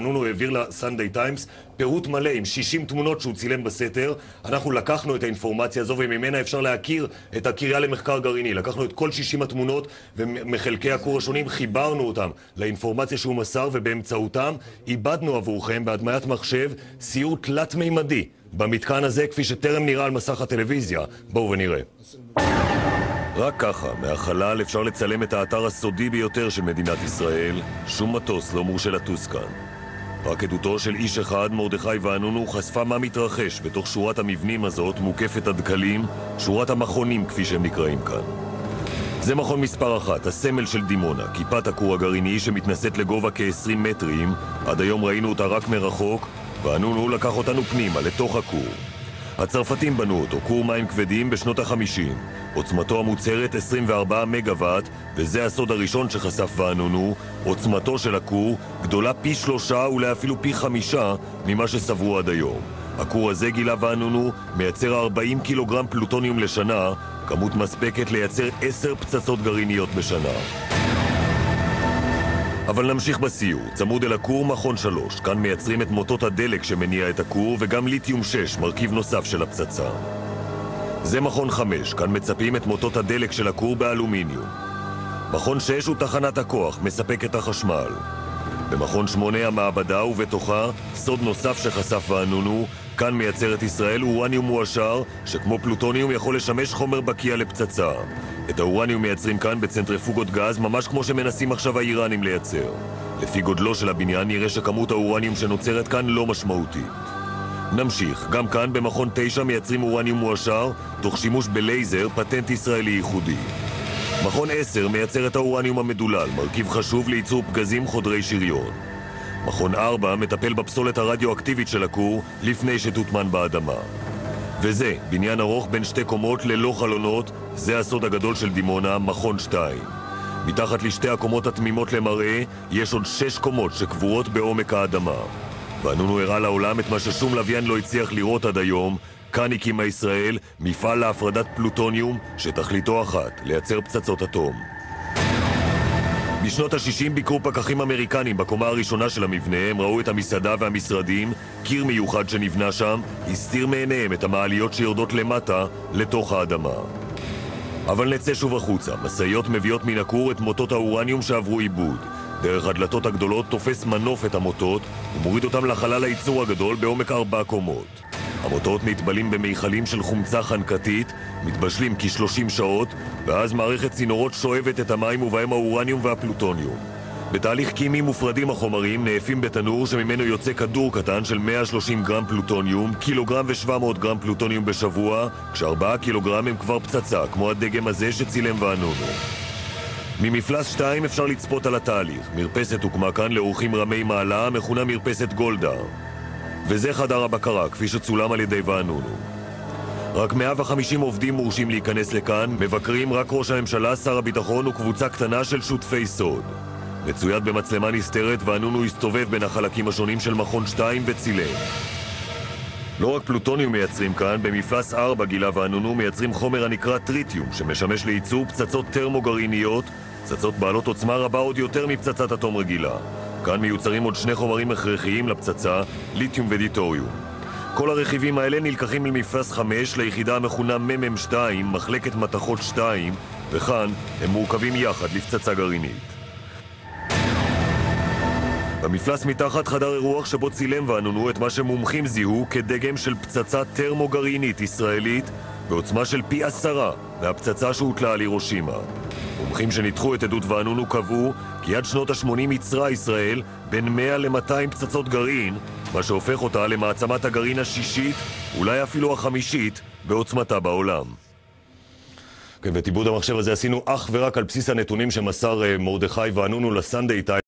ואנונו העביר לסנדיי טיימס פירוט מלא עם 60 תמונות שהוא צילם בסתר. אנחנו לקחנו את האינפורמציה הזו וממנה אפשר להכיר את הקריה למחקר גרעיני. לקחנו את כל 60 התמונות ומחלקי הכור השונים חיברנו אותם לאינפורמציה שהוא מסר, ובאמצעותם איבדנו עבורכם בהדמיית מחשב סיור תלת-מימדי במתקן הזה כפי שטרם נראה על מסך הטלוויזיה. בואו ונראה. רק ככה, מהחלל אפשר לצלם את האתר הסודי ביותר של מדינת ישראל. שום מטוס לא מורשה לטוס כאן. רק עדותו של איש אחד, מרדכי ואנונו, חשפה מה מתרחש בתוך שורת המבנים הזאת, מוקפת הדקלים, שורת המכונים כפי שהם נקראים כאן. זה מכון מספר 1, הסמל של דימונה, כיפת הכור הגרעיני שמתנשאת לגובה כ-20 מטרים. עד היום ראינו אותה רק מרחוק, ואנונו לקח אותנו פנימה, לתוך הכור. הצרפתים בנו אותו, כור מים כבדים בשנות ה-50. עוצמתו המוצהרת 24 מגוואט, וזה הסוד הראשון שחשף ואנונו. עוצמתו של הכור גדולה פי 3 אולי אפילו פי 5 ממה שסברו עד היום. הכור הזה, גילה ואנונו, מייצר 40 קילוגרם פלוטוניום לשנה, כמות מספקת לייצר 10 פצצות גרעיניות בשנה. אבל נמשיך בסיור. צמוד אל הכור מכון 3. כאן מייצרים את מוטות הדלק שמניע את הכור, וגם ליתיום 6, מרכיב נוסף של הפצצה. זה מכון 5. כאן מצפים את מוטות הדלק של הכור באלומיניום. מכון 6 הוא תחנת הכוח, מספק את החשמל. במכון 8 המעבדה, ובתוכה סוד נוסף שחשף ואנונו. כאן מייצרת ישראל אורניום מועשר, שכמו פלוטוניום יכול לשמש חומר בקיע לפצצה. את האורניום מייצרים כאן בצנטריפוגות גז, ממש כמו שמנסים עכשיו האיראנים לייצר. לפי גודלו של הבניין נראה שכמות האורניום שנוצרת כאן לא משמעותית. נמשיך. גם כאן במכון 9 מייצרים אורניום מועשר, תוך שימוש בלייזר, פטנט ישראלי ייחודי. מכון 10 מייצר את האורניום המדולל, מרכיב חשוב לייצור פגזים חודרי שריון. מכון 4 מטפל בפסולת הרדיואקטיבית של הכור לפני שתוטמן באדמה. וזה, בניין ארוך בין 2 קומות ללא חלונות, זה הסוד הגדול של דימונה, מכון 2. מתחת לשתי הקומות התמימות למראה, יש עוד 6 קומות שקבורות בעומק האדמה. ואנונו הראה לעולם את מה ששום לוויין לא הצליח לראות עד היום. כאן הקימה ישראל מפעל להפרדת פלוטוניום שתכליתו אחת, לייצר פצצות אטום. בשנות ה-60 ביקרו פקחים אמריקנים בקומה הראשונה של המבנה. הם ראו את המסעדה והמשרדים, קיר מיוחד שנבנה שם, הסתיר מעיניהם את המעליות שיורדות למטה, לתוך האדמה. אבל נצא שוב החוצה. משאיות מביאות מן הכור את מוטות האורניום שעברו עיבוד. דרך הדלתות הגדולות תופס מנוף את המוטות ומוריד אותם לחלל הייצור הגדול בעומק 4 קומות. המוטות נטבלים במיכלים של חומצה חנקתית, מתבשלים כ-30 שעות, ואז מערכת צינורות שואבת את המים ובהם האורניום והפלוטוניום. בתהליך קימי מופרדים החומרים, נאפים בתנור שממנו יוצא כדור קטן של 130 גרם פלוטוניום, קילוגרם ו700 גרם פלוטוניום בשבוע, כש4 קילוגרם הם כבר פצצה, כמו הדגם הזה שצילם ואנונו. ממפלס 2 אפשר לצפות על התהליך. מרפסת הוקמה כאן לאורחים רמי מעלה, מכונה מרפסת גולדה. וזה חדר הבקרה, כפי שצולם על ידי ואנונו. רק 150 עובדים מורשים להיכנס לכאן, מבקרים רק ראש הממשלה, שר הביטחון וקבוצה קטנה של שותפי סוד. מצויד במצלמה נסתרת, ואנונו הסתובב בין החלקים השונים של מכון 2 וצילם. לא רק פלוטוניום מייצרים כאן, במפלס 4 גילה ואנונו מייצרים חומר הנקרא טריטיום, שמשמש לייצור פצצות טרמוגרעיניות, פצצות בעלות עוצמה רבה עוד יותר מפצצת אטום רגילה. כאן מיוצרים עוד 2 חומרים הכרחיים לפצצה, ליתיום ודיטוריום. כל הרכיבים האלה נלקחים למפלס 5 ליחידה המכונה מ"מ2, מחלקת מתכות 2, וכאן הם מורכבים יחד לפצצה גרעינית. במפלס מתחת חדר אירוח שבו צילם ואנונו את מה שמומחים זיהו כדגם של פצצה טרמוגרעינית ישראלית בעוצמה של פי 10 מהפצצה שהוטלה על הירושימה. מומחים שניתחו את עדות ואנונו קבעו כי עד שנות ה-80 ייצרה ישראל בין 100 ל-200 פצצות גרעין, מה שהופך אותה למעצמת הגרעין השישית, אולי אפילו החמישית, בעוצמתה בעולם. כן, ואת עיבוד המחשב הזה עשינו אך ורק על בסיס הנתונים שמסר מרדכי ואנונו לסנדיי טיימס.